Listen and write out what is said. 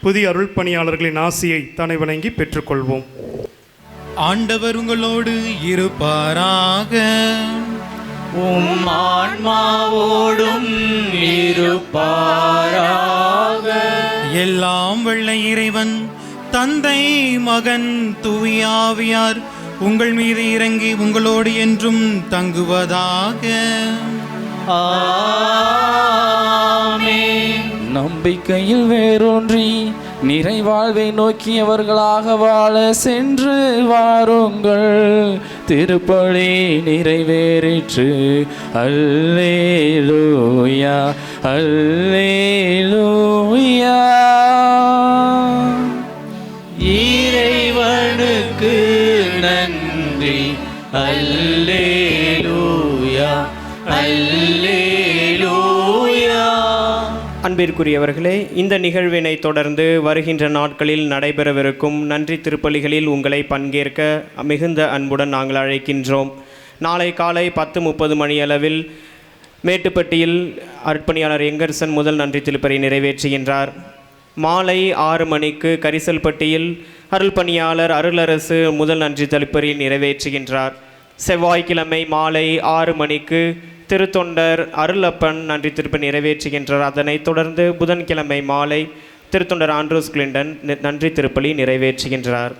புதிய அருள் பணியாளர்களின் ஆசியை தன்னை வணங்கி பெற்றுக்கொள்வோம். ஆண்டவர் உங்களோடு இருப்பாராக. உம் ஆன்மாவோடும் இருப்பாராக. எல்லாம் வல்ல இறைவன் தந்தை, மகன், தூய ஆவியார் உங்கள் மீது இறங்கி உங்களோடு என்றும் தங்குவதாக. ஆமென். நம்பிக்கையில் வேரூன்றி நிறைவாழ்வை நோக்கியவர்களாக வாழ சென்று வாருங்கள். திருப்பலி நிறைவேறிற்று. அல்லேலூயா, அல்லேலூயா. இறைவனுக்கு நன்றி. அல்லேலூயா, அல்லேலூயா. அன்பிற்குரியவர்களே, இந்த நிகழ்வினை தொடர்ந்து வருகின்ற நாட்களில் நடைபெறவிருக்கும் நன்றி திருப்பலிகளில் உங்களை பங்கேற்க மிகுந்த அன்புடன் நாங்கள் அழைக்கின்றோம். நாளை காலை 10:30 மணியளவில் மேட்டுப்பட்டியில் அர்ப்பணியாளர் எங்கர்சன் முதல் நன்றி திருப்பலி நிறைவேற்றுகின்றார். மாலை 6 மணிக்கு கரிசல்பட்டியில் அருள் பணியாளர் அருளரசு முதல் நன்றி திருப்பலி நிறைவேற்றுகின்றார். செவ்வாய்க்கிழமை மாலை 6 மணிக்கு திருத்தொண்டர் அருளப்பன் நன்றி திருப்பலி நிறைவேற்றுகின்றார். அதனைத் தொடர்ந்து புதன்கிழமை மாலை திருத்தொண்டர் ஆண்ட்ரூஸ் கிளின்டன் நன்றி திருப்பலி நிறைவேற்றுகின்றார்.